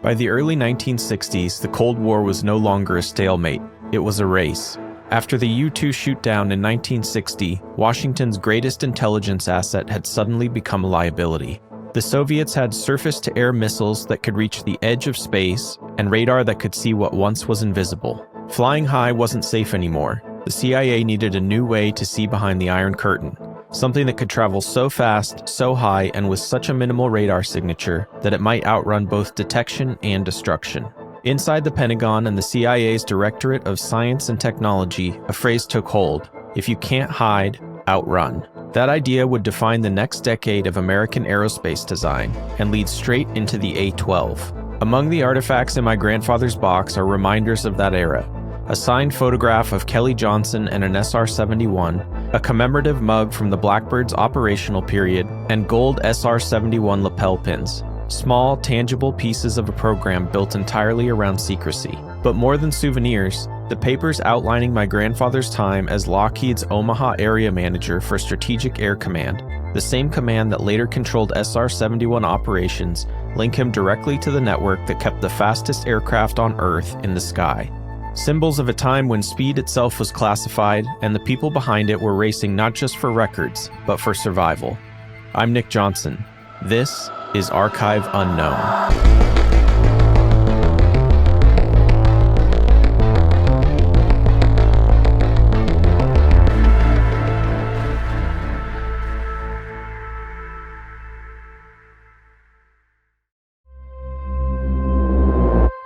By the early 1960s, the Cold War was no longer a stalemate, it was a race. After the U-2 shootdown in 1960, Washington's greatest intelligence asset had suddenly become a liability. The Soviets had surface-to-air missiles that could reach the edge of space and radar that could see what once was invisible. Flying high wasn't safe anymore. The CIA needed a new way to see behind the Iron Curtain, something that could travel so fast, so high, and with such a minimal radar signature that it might outrun both detection and destruction. Inside the Pentagon and the CIA's Directorate of Science and Technology, a phrase took hold: if you can't hide, outrun. That idea would define the next decade of American aerospace design and lead straight into the A-12. Among the artifacts in my grandfather's box are reminders of that era: a signed photograph of Kelly Johnson and an SR-71, a commemorative mug from the Blackbird's operational period, and gold SR-71 lapel pins. Small, tangible pieces of a program built entirely around secrecy. But more than souvenirs, the papers outlining my grandfather's time as Lockheed's Omaha area manager for Strategic Air Command, the same command that later controlled SR-71 operations, link him directly to the network that kept the fastest aircraft on Earth in the sky. Symbols of a time when speed itself was classified and the people behind it were racing not just for records, but for survival. I'm Nick Johnson. This is Archive Unknown.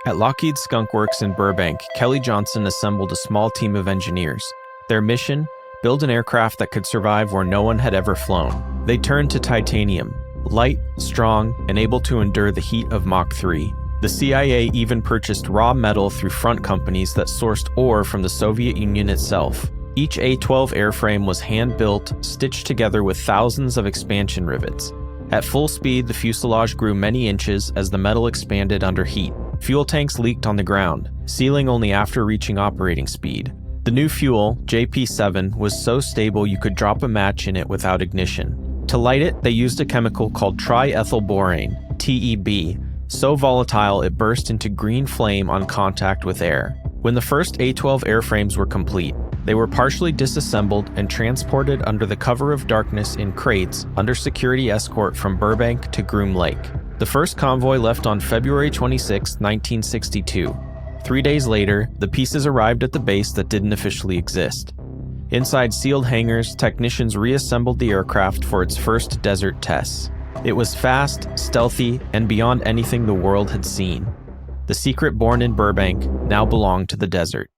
At Lockheed Skunk Works in Burbank, Kelly Johnson assembled a small team of engineers. Their mission? Build an aircraft that could survive where no one had ever flown. They turned to titanium, light, strong, and able to endure the heat of Mach 3. The CIA even purchased raw metal through front companies that sourced ore from the Soviet Union itself. Each A-12 airframe was hand-built, stitched together with thousands of expansion rivets. At full speed, the fuselage grew many inches as the metal expanded under heat. Fuel tanks leaked on the ground, sealing only after reaching operating speed. The new fuel, JP7, was so stable you could drop a match in it without ignition. To light it, they used a chemical called triethylborane, TEB, so volatile it burst into green flame on contact with air. When the first A-12 airframes were complete, they were partially disassembled and transported under the cover of darkness in crates under security escort from Burbank to Groom Lake. The first convoy left on February 26, 1962. 3 days later, the pieces arrived at the base that didn't officially exist. Inside sealed hangars, technicians reassembled the aircraft for its first desert tests. It was fast, stealthy, and beyond anything the world had seen. The secret born in Burbank now belonged to the desert.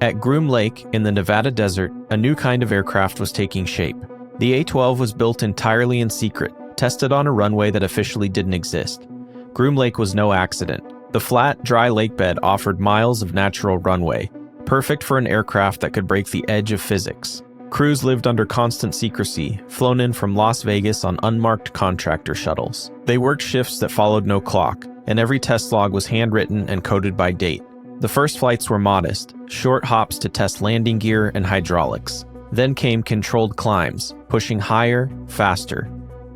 At Groom Lake, in the Nevada desert, a new kind of aircraft was taking shape. The A-12 was built entirely in secret, tested on a runway that officially didn't exist. Groom Lake was no accident. The flat, dry lake bed offered miles of natural runway, perfect for an aircraft that could break the edge of physics. Crews lived under constant secrecy, flown in from Las Vegas on unmarked contractor shuttles. They worked shifts that followed no clock, and every test log was handwritten and coded by date. The first flights were modest, short hops to test landing gear and hydraulics. Then came controlled climbs, pushing higher, faster.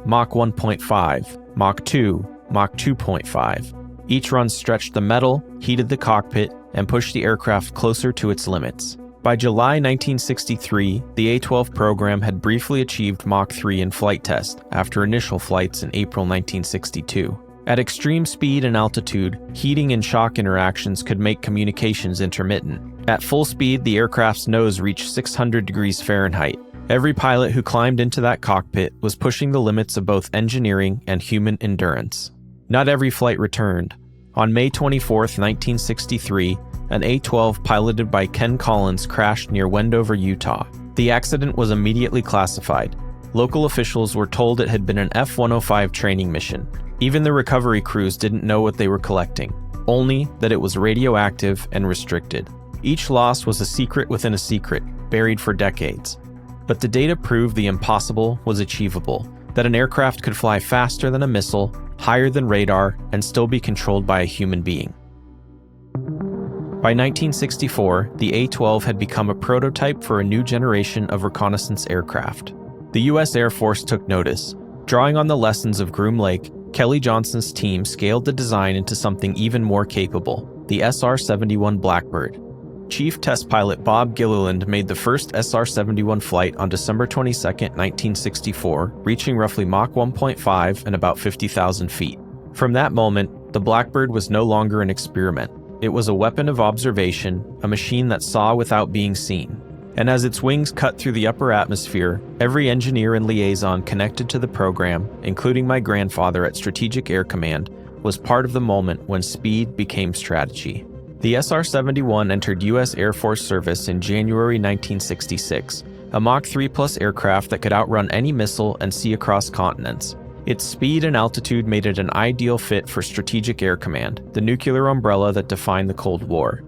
Mach 1.5, Mach 2, Mach 2.5. Each run stretched the metal, heated the cockpit, and pushed the aircraft closer to its limits. By July 1963, the A-12 program had briefly achieved Mach 3 in flight test after initial flights in April 1962. At extreme speed and altitude, heating and shock interactions could make communications intermittent. At full speed, the aircraft's nose reached 600 degrees Fahrenheit. Every pilot who climbed into that cockpit was pushing the limits of both engineering and human endurance. Not every flight returned. On May 24, 1963, an A-12 piloted by Ken Collins crashed near Wendover, Utah. The accident was immediately classified. Local officials were told it had been an F-105 training mission. Even the recovery crews didn't know what they were collecting, only that it was radioactive and restricted. Each loss was a secret within a secret, buried for decades. But the data proved the impossible was achievable, that an aircraft could fly faster than a missile, higher than radar, and still be controlled by a human being. By 1964, the A-12 had become a prototype for a new generation of reconnaissance aircraft. The U.S. Air Force took notice. Drawing on the lessons of Groom Lake, Kelly Johnson's team scaled the design into something even more capable, the SR-71 Blackbird. Chief Test Pilot Bob Gilliland made the first SR-71 flight on December 22, 1964, reaching roughly Mach 1.5 and about 50,000 feet. From that moment, the Blackbird was no longer an experiment. It was a weapon of observation, a machine that saw without being seen. And as its wings cut through the upper atmosphere, every engineer and liaison connected to the program, including my grandfather at Strategic Air Command, was part of the moment when speed became strategy. The SR-71 entered U.S. Air Force service in January 1966, a Mach 3+ aircraft that could outrun any missile and see across continents. Its speed and altitude made it an ideal fit for Strategic Air Command, the nuclear umbrella that defined the Cold War.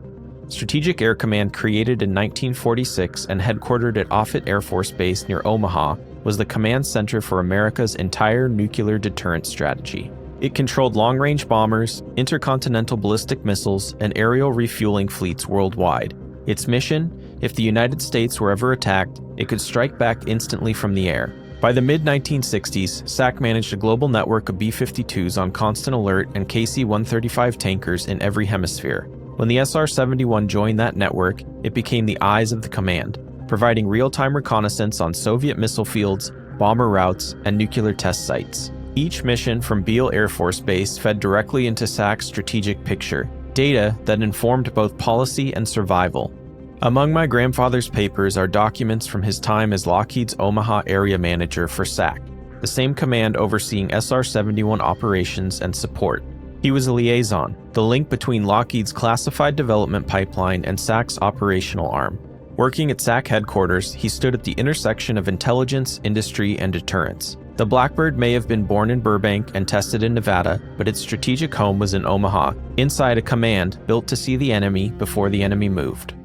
Strategic Air Command, created in 1946 and headquartered at Offutt Air Force Base near Omaha, was the command center for America's entire nuclear deterrence strategy. It controlled long-range bombers, intercontinental ballistic missiles, and aerial refueling fleets worldwide. Its mission? If the United States were ever attacked, it could strike back instantly from the air. By the mid-1960s, SAC managed a global network of B-52s on constant alert and KC-135 tankers in every hemisphere. When the SR-71 joined that network, it became the eyes of the command, providing real-time reconnaissance on Soviet missile fields, bomber routes, and nuclear test sites. Each mission from Beale Air Force Base fed directly into SAC's strategic picture, data that informed both policy and survival. Among my grandfather's papers are documents from his time as Lockheed's Omaha area manager for SAC, the same command overseeing SR-71 operations and support. He was a liaison, the link between Lockheed's classified development pipeline and SAC's operational arm. Working at SAC headquarters, he stood at the intersection of intelligence, industry, and deterrence. The Blackbird may have been born in Burbank and tested in Nevada, but its strategic home was in Omaha, inside a command built to see the enemy before the enemy moved.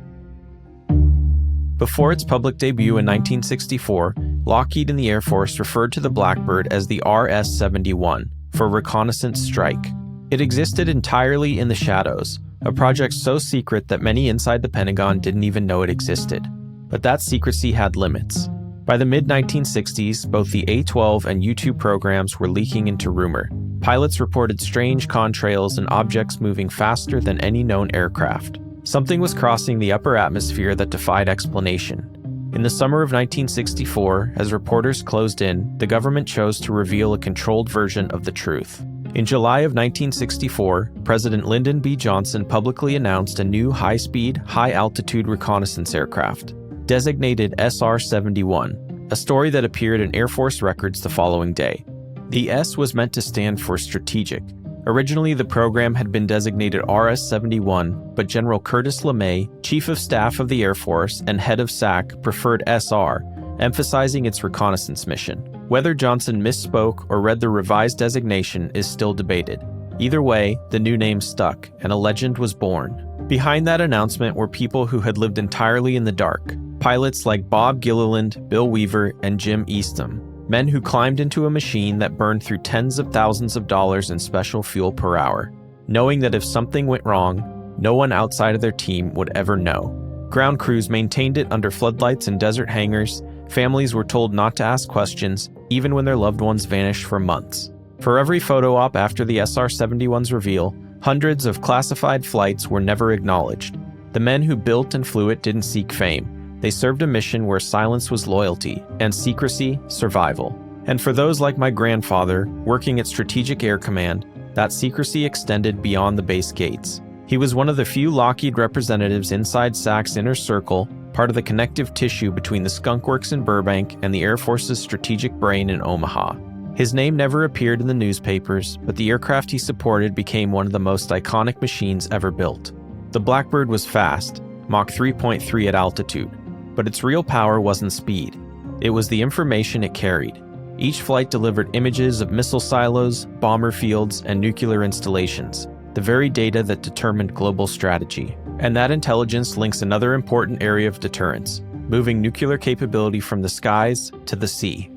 Before its public debut in 1964, Lockheed and the Air Force referred to the Blackbird as the RS-71, for Reconnaissance Strike. It existed entirely in the shadows, a project so secret that many inside the Pentagon didn't even know it existed. But that secrecy had limits. By the mid-1960s, both the A-12 and U-2 programs were leaking into rumor. Pilots reported strange contrails and objects moving faster than any known aircraft. Something was crossing the upper atmosphere that defied explanation. In the summer of 1964, as reporters closed in, the government chose to reveal a controlled version of the truth. In July of 1964, President Lyndon B. Johnson publicly announced a new high-speed, high-altitude reconnaissance aircraft, designated SR-71, a story that appeared in Air Force records the following day. The S was meant to stand for strategic. Originally, the program had been designated RS-71, but General Curtis LeMay, Chief of Staff of the Air Force and head of SAC, preferred SR, emphasizing its reconnaissance mission. Whether Johnson misspoke or read the revised designation is still debated. Either way, the new name stuck, and a legend was born. Behind that announcement were people who had lived entirely in the dark. Pilots like Bob Gilliland, Bill Weaver, and Jim Eastham. Men who climbed into a machine that burned through tens of thousands of dollars in special fuel per hour, knowing that if something went wrong, no one outside of their team would ever know. Ground crews maintained it under floodlights and desert hangars. Families were told not to ask questions, even when their loved ones vanished for months. For every photo op after the SR-71's reveal, hundreds of classified flights were never acknowledged. The men who built and flew it didn't seek fame. They served a mission where silence was loyalty, and secrecy, survival. And for those like my grandfather, working at Strategic Air Command, that secrecy extended beyond the base gates. He was one of the few Lockheed representatives inside SAC's inner circle, part of the connective tissue between the Skunk Works in Burbank and the Air Force's strategic brain in Omaha. His name never appeared in the newspapers, but the aircraft he supported became one of the most iconic machines ever built. The Blackbird was fast, Mach 3.3 at altitude, but its real power wasn't speed. It was the information it carried. Each flight delivered images of missile silos, bomber fields, and nuclear installations, the very data that determined global strategy. And that intelligence links another important area of deterrence, moving nuclear capability from the skies to the sea.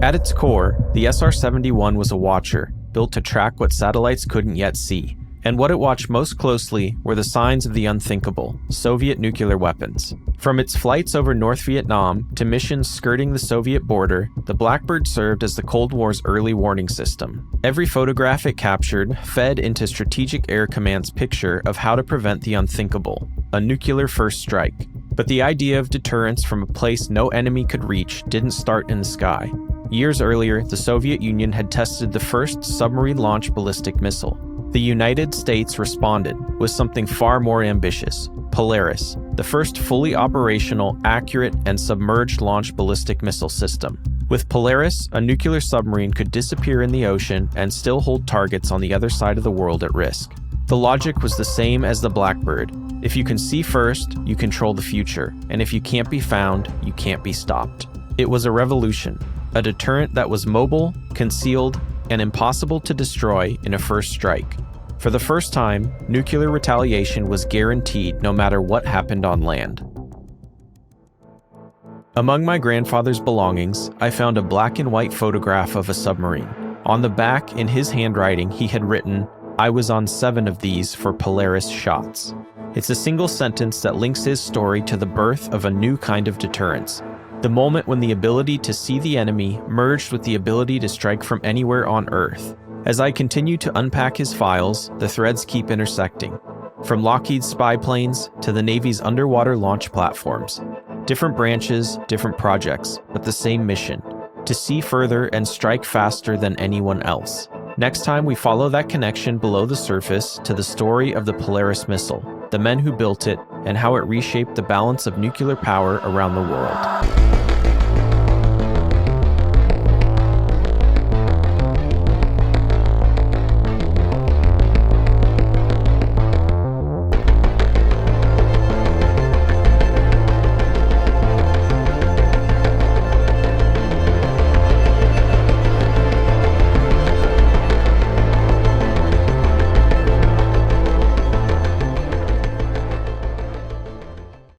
At its core, the SR-71 was a watcher, built to track what satellites couldn't yet see. And what it watched most closely were the signs of the unthinkable, Soviet nuclear weapons. From its flights over North Vietnam to missions skirting the Soviet border, the Blackbird served as the Cold War's early warning system. Every photograph it captured fed into Strategic Air Command's picture of how to prevent the unthinkable, a nuclear first strike. But the idea of deterrence from a place no enemy could reach didn't start in the sky. Years earlier, the Soviet Union had tested the first submarine-launched ballistic missile. The United States responded with something far more ambitious, Polaris, the first fully operational, accurate, and submerged launch ballistic missile system. With Polaris, a nuclear submarine could disappear in the ocean and still hold targets on the other side of the world at risk. The logic was the same as the Blackbird. If you can see first, you control the future, and if you can't be found, you can't be stopped. It was a revolution, a deterrent that was mobile, concealed, and impossible to destroy in a first strike. For the first time, nuclear retaliation was guaranteed no matter what happened on land. Among my grandfather's belongings, I found a black and white photograph of a submarine. On the back, in his handwriting, he had written, "I was on 7 of these for Polaris shots." It's a single sentence that links his story to the birth of a new kind of deterrence. The moment when the ability to see the enemy merged with the ability to strike from anywhere on Earth. As I continue to unpack his files, the threads keep intersecting. From Lockheed's spy planes to the Navy's underwater launch platforms. Different branches, different projects, but the same mission: to see further and strike faster than anyone else. Next time we follow that connection below the surface to the story of the Polaris missile, the men who built it, and how it reshaped the balance of nuclear power around the world.